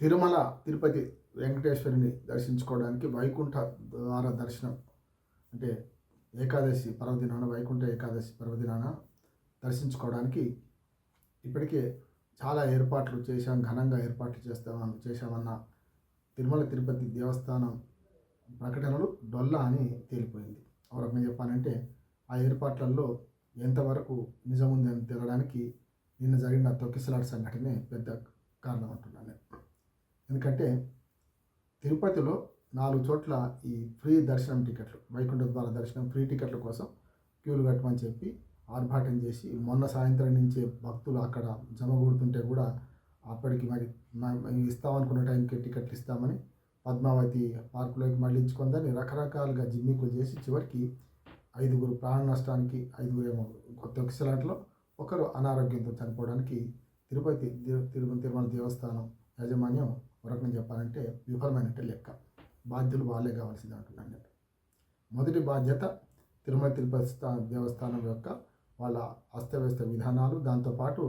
తిరుమల తిరుపతి వెంకటేశ్వరుని దర్శించుకోవడానికి వైకుంఠ ద్వార దర్శనం అంటే ఏకాదశి పర్వదినాన వైకుంఠ ఏకాదశి పర్వదినాన దర్శించుకోవడానికి ఇప్పటికే చాలా ఏర్పాట్లు చేశాం, ఘనంగా ఏర్పాట్లు చేశామన్న తిరుమల తిరుపతి దేవస్థానం ప్రకటనలు డొల్లా అని తేలిపోయింది. ఒక రకంగా చెప్పాలంటే ఆ ఏర్పాట్లలో ఎంతవరకు నిజం ఉందని తెలడానికి నిన్న జరిగిన తొక్కిసలాట సంఘటనే పెద్ద కారణం అంటున్నాను నేను. ఎందుకంటే తిరుపతిలో 4 చోట్ల ఈ ఫ్రీ దర్శనం టికెట్లు, వైకుంఠ ద్వార దర్శనం ఫ్రీ టికెట్ల కోసం క్యూలు కట్టమని చెప్పి ఆర్భాటం చేసి మొన్న సాయంత్రం నుంచే భక్తులు అక్కడ జమగూడుతుంటే కూడా అప్పటికి మరి ఇస్తామనుకున్న టైంకి టికెట్లు ఇస్తామని పద్మావతి పార్కులోకి మళ్ళించుకుందని రకరకాలుగా జిమ్మికులు చేసి చివరికి 5 ప్రాణ నష్టానికి, 5 ఏమో తొక్కిసలాటలో ఒకరు అనారోగ్యంతో చనిపోవడానికి తిరుమల దేవస్థానం యాజమాన్యం ఒక రకంగా చెప్పాలంటే విఫలమైనట్టే లెక్క. బాధ్యులు వాళ్ళే కావాల్సింది అంటున్నాను నేను. మొదటి బాధ్యత తిరుమల తిరుపతి దేవస్థానం యొక్క వాళ్ళ అస్తవ్యస్త విధానాలు, దాంతోపాటు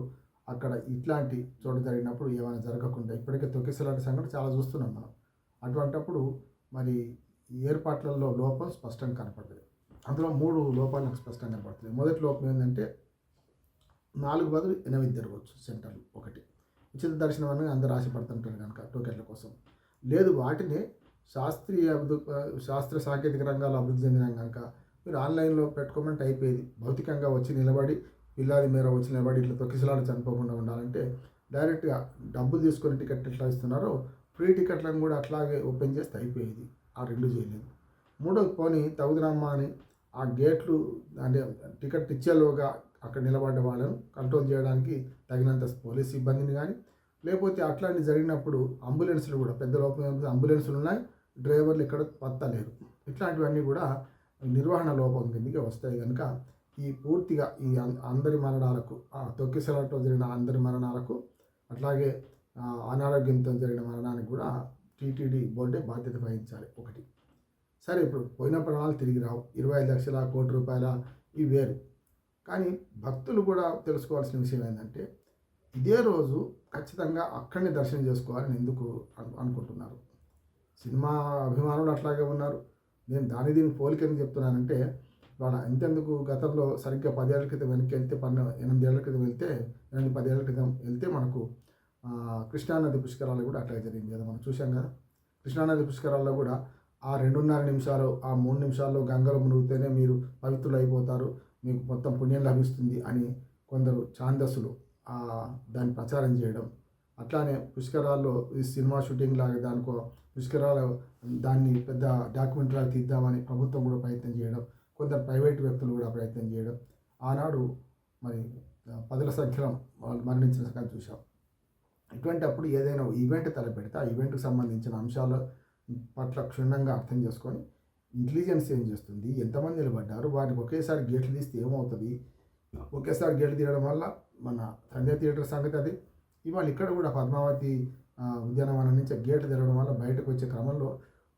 అక్కడ ఇట్లాంటి చోటు జరిగినప్పుడు ఏమైనా జరగకుండా ఇప్పటికే తొక్కిసలాట సంఘటన చాలా చూస్తున్నాం మనం. అటువంటప్పుడు మరి ఏర్పాట్లలో లోపం స్పష్టంగా కనపడుతుంది. అందులో 3 లోపాలు నాకు స్పష్టంగా కనపడుతుంది. మొదటి లోపం ఏంటంటే 4 బదులు 8 జరగవచ్చు సెంటర్లు. ఒకటి ఉచిత దర్శనం అని అందరూ ఆశపడుతుంటారు కనుక టోకెన్ల కోసం లేదు, వాటిని శాస్త్ర సాంకేతిక రంగాల్లో అభివృద్ధి చెందిన కనుక మీరు ఆన్లైన్లో పెట్టుకోమంటే అయిపోయేది. భౌతికంగా వచ్చి నిలబడి పిల్లాది మేర వచ్చి నిలబడి ఇట్లా తొక్కిసలాట చనిపోకుండా ఉండాలంటే డైరెక్ట్గా డబ్బులు తీసుకొని టికెట్ ఎట్లా ఇస్తున్నారో ఫ్రీ టికెట్లను కూడా అట్లాగే ఓపెన్ చేస్తే అయిపోయేది. ఆ 2 చేయలేదు. మూడోది పోనీ తగుదనమ్మా అని ఆ గేట్లు అంటే టికెట్ ఇచ్చేలోగా అక్కడ నిలబడ్డ వాళ్ళను కంట్రోల్ చేయడానికి తగినంత పోలీస్ సిబ్బందిని కానీ, లేకపోతే అట్లాంటి జరిగినప్పుడు అంబులెన్సులు కూడా పెద్ద లోపం అంబులెన్సులు ఉన్నాయి, డ్రైవర్లు ఇక్కడ పత్తా లేరు. ఇట్లాంటివన్నీ కూడా నిర్వహణ లోపం కిందకి వస్తాయి. కనుక ఈ పూర్తిగా ఈ అందరి మరణాలకు, తొక్కిసలాటలో జరిగిన అందరి మరణాలకు, అట్లాగే అనారోగ్యంతో జరిగిన మరణానికి కూడా టీటీడీ బోర్డే బాధ్యత వహించాలి. ఒకటి సరే, ఇప్పుడు పోయిన ప్రాణాలు తిరిగి రావు, 25 లక్షల కోటి రూపాయల ఇవి వేరు. కానీ భక్తులు కూడా తెలుసుకోవాల్సిన విషయం ఏంటంటే ఇదే రోజు ఖచ్చితంగా అక్కడిని దర్శనం చేసుకోవాలని ఎందుకు అనుకుంటున్నారు? సినిమా అభిమానులు అట్లాగే ఉన్నారు. నేను దీని పోలిక ఎందుకు చెప్తున్నానంటే వాళ్ళ ఎంతెందుకు గతంలో సరిగ్గా 10 ఏళ్ల క్రితం వెనక్కి వెళ్తే 8 ఏళ్ల క్రితం వెళ్తే 10 ఏళ్ల క్రితం వెళ్తే మనకు కృష్ణానది పుష్కరాలు కూడా అట్లాగే జరిగింది కదా, మనం చూసాం కదా. కృష్ణానది పుష్కరాల్లో కూడా ఆ 2.5 నిమిషాలు, ఆ 3 నిమిషాల్లో గంగలో మునిగితేనే మీరు పవిత్రులు అయిపోతారు, మీకు మొత్తం పుణ్యం లభిస్తుంది అని కొందరు ఛాందస్సులు దాన్ని ప్రచారం చేయడం. అట్లానే పుష్కరాల్లో ఈ సినిమా షూటింగ్ లాగా దానికో పుష్కరాలు దాన్ని పెద్ద డాక్యుమెంటరీ తీద్దామని ప్రభుత్వం కూడా ప్రయత్నం చేయడం, కొందరు ప్రైవేట్ వ్యక్తులు కూడా ప్రయత్నం చేయడం. ఆనాడు మరి 10ల సంఖ్యలో వాళ్ళు మరణించిన సంగతి చూసాం. ఇటువంటి అప్పుడు ఏదైనా ఈవెంట్ తలపెడితే ఆ ఈవెంట్కి సంబంధించిన అంశాల పట్ల క్షుణ్ణంగా అర్థం చేసుకొని ఇంటెలిజెన్స్ ఏం చేస్తుంది, ఎంతమంది నిలబడ్డారు, వారికి ఒకేసారి గేట్లు తీస్తే ఏమవుతుంది, ఒకేసారి గేట్లు తీయడం వల్ల మన సంజయ్ థియేటర్ సంగతి అది. ఇవాళ ఇక్కడ కూడా పద్మావతి ఉద్యానవనం నుంచి గేట్లు తిరగడం వల్ల బయటకు వచ్చే క్రమంలో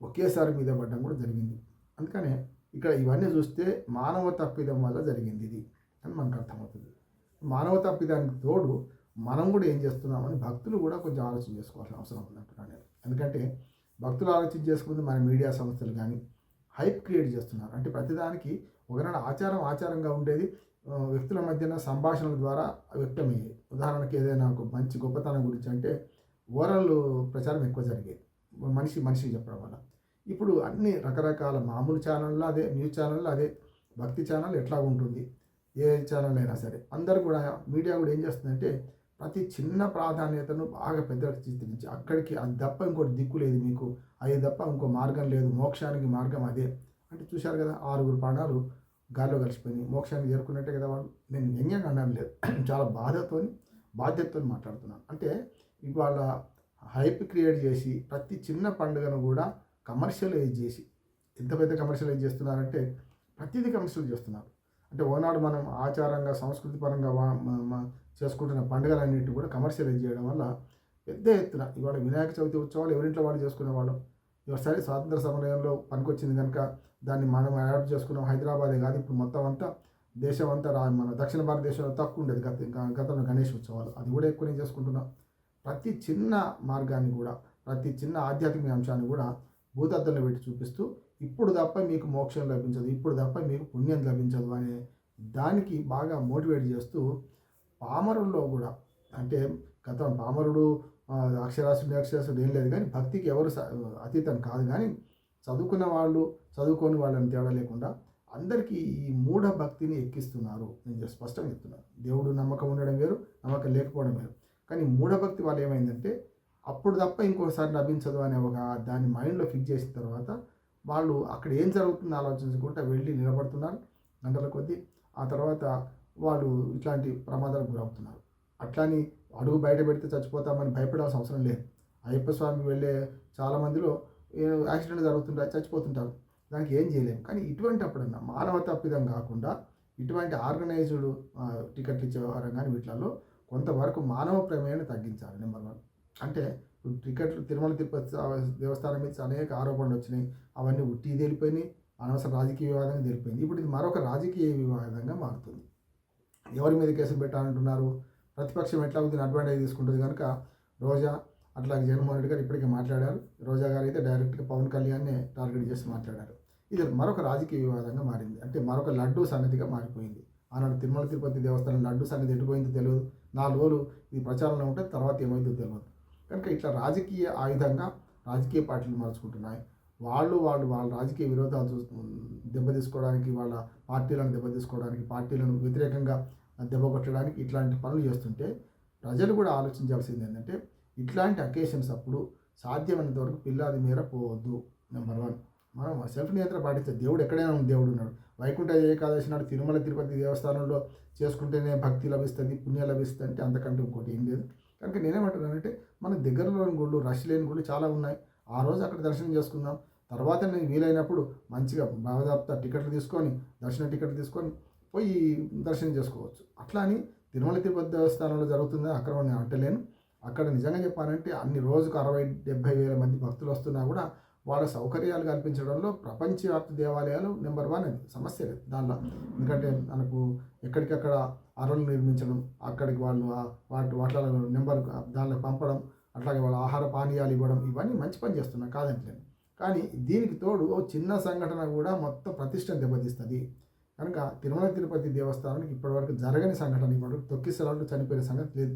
ఒకేసారి మీద పడడం కూడా జరిగింది. అందుకనే ఇక్కడ ఇవన్నీ చూస్తే మానవ తప్పిదం వల్ల జరిగింది ఇది అని మనకు అర్థమవుతుంది. మానవ తప్పిదానికి తోడు మనం కూడా ఏం చేస్తున్నామని భక్తులు కూడా కొంచెం ఆలోచన చేసుకోవాల్సిన అవసరం ఉందంటున్నాను నేను. ఎందుకంటే భక్తులు ఆలోచన చేసుకుంటే మన మీడియా సంస్థలు కానీ హైప్ క్రియేట్ చేస్తున్నారు. అంటే ప్రతిదానికి ఒకనాడు ఆచారంగా ఉండేది వ్యక్తుల మధ్యన సంభాషణల ద్వారా వ్యక్తమయ్యేది. ఉదాహరణకి ఏదైనా ఒక మంచి గొప్పతనం గురించి అంటే ఓరల్ ప్రచారం ఎక్కువ జరిగేది, మనిషికి చెప్పడం వల్ల. ఇప్పుడు అన్ని రకరకాల మామూలు ఛానల్లో అదే, న్యూస్ ఛానల్లో అదే, భక్తి ఛానల్ ఎట్లా ఉంటుంది, ఏ ఛానల్ అయినా సరే అందరూ కూడా మీడియా కూడా ఏం చేస్తుందంటే ప్రతి చిన్న ప్రాధాన్యతను బాగా పెద్దగా చిత్రించి అక్కడికి అది తప్ప ఇంకోటి దిక్కు లేదు, మీకు అది తప్ప ఇంకో మార్గం లేదు, మోక్షానికి మార్గం అదే అంటే చూశారు కదా. 6 ప్రాణాలు గాల్లో కలిసిపోయినాయి, మోక్షానికి చేరుకున్నట్టే కదా వాళ్ళు. నేను వ్యంగ్యంగా అనడం లేదు, చాలా బాధ్యతతో మాట్లాడుతున్నాను. అంటే ఇవాళ హైప్ క్రియేట్ చేసి ప్రతి చిన్న పండుగను కూడా కమర్షియలైజ్ చేసి, ఎంత పెద్ద కమర్షియలైజ్ చేస్తున్నారంటే ప్రతిదీ కమర్షియల్ చేస్తున్నారు. అంటే ఓనాడు మనం ఆచారంగా సంస్కృతి పరంగా చేసుకుంటున్న పండుగలన్నింటినీ కూడా కమర్షియలైజ్ చేయడం వల్ల పెద్ద ఎత్తున ఇవాళ వినాయక చవితి ఉత్సవాలు ఎవరింట్లో వాళ్ళు చేసుకునేవాళ్ళం. ఒకసారి స్వాతంత్ర సమయంలో పనికొచ్చింది కనుక దాన్ని మనం అడాప్ట్ చేసుకున్నాం. హైదరాబాదే కాదు, ఇప్పుడు మొత్తం అంతా దేశం అంతా మన దక్షిణ భారతదేశంలో తక్కువ ఉండేది గతంలో గణేష్ ఉత్సవాలు, అది కూడా ఎక్కువనే చేసుకుంటున్నాం. ప్రతి చిన్న మార్గాన్ని కూడా, ప్రతి చిన్న ఆధ్యాత్మిక అంశాన్ని కూడా భూతద్దంలో పెట్టి చూపిస్తూ, ఇప్పుడు తప్ప మీకు మోక్షం లభించదు, ఇప్పుడు తప్ప మీకు పుణ్యం లభించదు అనే దానికి బాగా మోటివేట్ చేస్తూ పామరుల్లో కూడా, అంటే పామరుడు అక్షరాస్యుడు నిరక్షరాస్యుడు ఏం లేదు కానీ భక్తికి ఎవరు అతీతం కాదు. కానీ చదువుకున్న వాళ్ళు చదువుకోని వాళ్ళని తేడా లేకుండా అందరికీ ఈ మూఢ భక్తిని ఎక్కిస్తున్నారు. నేను స్పష్టంగా చెప్తున్నాను. దేవుడు నమ్మకం ఉండడం వేరు, నమ్మకం లేకపోవడం వేరు. కానీ మూఢభక్తి వాళ్ళు ఏమైందంటే అప్పుడు తప్ప ఇంకోసారి లభించదు అనే ఒక దాన్ని మైండ్లో ఫిక్స్ చేసిన తర్వాత వాళ్ళు అక్కడ ఏం జరుగుతుందో ఆలోచించుకుంటూ వెళ్ళి నిలబడుతున్నారు గంటల కొద్దీ. ఆ తర్వాత వాళ్ళు ఇట్లాంటి ప్రమాదాలకు గురవుతున్నారు. అట్లాని అడుగు బయట పెడితే చచ్చిపోతామని భయపడాల్సిన అవసరం లేదు. అయ్యప్ప స్వామికి వెళ్ళే చాలామందిలో యాక్సిడెంట్ జరుగుతుంటారు, చచ్చిపోతుంటారు. దానికి ఏం చేయలేము. కానీ ఇటువంటి అప్పుడన్నా మానవ తప్పిదం కాకుండా ఇటువంటి ఆర్గనైజ్డ్ టికెట్లు ఇచ్చే వ్యవహారం కానీ వీటిలలో కొంతవరకు మానవ ప్రమేయాన్ని తగ్గించాలి. నెంబర్ 1 అంటే టికెట్లు తిరుమల తిరుపతి దేవస్థానం మీద అనేక ఆరోపణలు వచ్చినాయి. అవన్నీ ఉట్టి తేలిపోయినాయి, అనవసర రాజకీయ వివాదంగా తెలిపోయింది. ఇప్పుడు ఇది మరొక రాజకీయ వివాదంగా మారుతుంది. ఎవరి మీద కేసులు పెట్టాలంటున్నారు? ప్రతిపక్షం ఎట్లా దీన్ని అడ్వాంటేజ్ తీసుకుంటుంది కనుక రోజా అట్లాగే జగన్మోహన్ రెడ్డి గారు ఇప్పటికే మాట్లాడారు. రోజా గారు అయితే డైరెక్ట్గా పవన్ కళ్యాణ్నే టార్గెట్ చేసి మాట్లాడారు. ఇది మరొక రాజకీయ వివాదంగా మారింది. అంటే మరొక లడ్డూ సంగతిగా మారిపోయింది. ఆనాడు తిరుమల తిరుపతి దేవస్థానం లడ్డూ సంగతి ఎటుపోయిందో తెలియదు. 4 రోజులు ఇది ప్రచారంలో ఉంటే తర్వాత ఏమైందో తెలియదు. కనుక ఇట్లా రాజకీయ ఆయుధంగా రాజకీయ పార్టీలు మార్చుకుంటున్నాయి. వాళ్ళ రాజకీయ విరోధాలు దెబ్బతీసుకోవడానికి, వాళ్ళ పార్టీలను దెబ్బతీసుకోవడానికి, పార్టీలను వ్యతిరేకంగా దెబ్బ కొట్టడానికి ఇట్లాంటి పనులు చేస్తుంటే ప్రజలు కూడా ఆలోచించాల్సింది ఏంటంటే ఇట్లాంటి అకేషన్స్ అప్పుడు సాధ్యమైనంత వరకు పిల్లాది మేర పోవద్దు. నెంబర్ 1 మనం సెల్ఫ్ నియంత్రణ పాటిస్తే దేవుడు ఎక్కడైనా దేవుడు ఉన్నాడు. వైకుంఠ ఏకాదశి నాడు తిరుమల తిరుపతి దేవస్థానంలో చేసుకుంటేనే భక్తి లభిస్తుంది, పుణ్యం లభిస్తుంది అంటే అంతకంటే ఇంకోటి ఏం లేదు. కనుక నేనేమంటున్నానంటే మన దగ్గరలోని గుళ్ళు, రష్ లేని గుళ్ళు చాలా ఉన్నాయి. ఆ రోజు అక్కడ దర్శనం చేసుకుందాం. తర్వాత నేను వీలైనప్పుడు మంచిగా బాగా టికెట్లు తీసుకొని, దర్శన టికెట్లు తీసుకొని పోయి దర్శనం చేసుకోవచ్చు. అట్లా అని తిరుమల తిరుపతి దేవస్థానంలో జరుగుతుందని అక్రమం నేను అంటలేను. అక్కడ నిజంగా చెప్పాలంటే అన్ని రోజుకు 60-70 వేల మంది భక్తులు వస్తున్నా కూడా వాళ్ళ సౌకర్యాలు కల్పించడంలో ప్రపంచవ్యాప్త దేవాలయాలు నెంబర్ 1 అది సమస్య లేదు దానిలో. ఎందుకంటే మనకు ఎక్కడికక్కడ అరలు నిర్మించడం, అక్కడికి వాళ్ళు వాటి నెంబర్ దానిలో పంపడం, అట్లాగే వాళ్ళ ఆహార పానీయాలు ఇవ్వడం, ఇవన్నీ మంచి పని చేస్తున్నాం కాదంటలేను. కానీ దీనికి తోడు చిన్న సంఘటన కూడా మొత్తం ప్రతిష్టను దెబ్బతీస్తుంది. కనుక తిరుమల తిరుపతి దేవస్థానానికి ఇప్పటివరకు జరగని సంఘటన, ఇప్పటివరకు తొక్కిసలాట్లు చనిపోయిన సంగతి లేదు.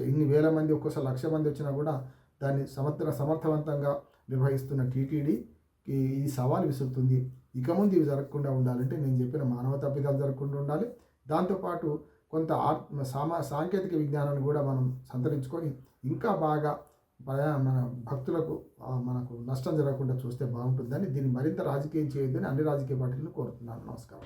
ఇన్ని వేల మంది, ఒక్కోసారి 1,00,000 మంది వచ్చినా కూడా దాన్ని సమర్థవంతంగా నిర్వహిస్తున్న టీటీడీకి ఈ సవాల్ విసురుతుంది. ఇక ముందు ఇవి జరగకుండా ఉండాలంటే నేను చెప్పిన మానవ తప్పిదాలు జరగకుండా ఉండాలి. దాంతోపాటు కొంత సాంకేతిక విజ్ఞానాన్ని కూడా మనం సంతరించుకొని ఇంకా బాగా మన భక్తులకు మనకు నష్టం జరగకుండా చూస్తే బాగుంటుందని, దీన్ని మరింత రాజకీయం చేయొద్దని అన్ని రాజకీయ పార్టీలను కోరుతున్నాను. నమస్కారం.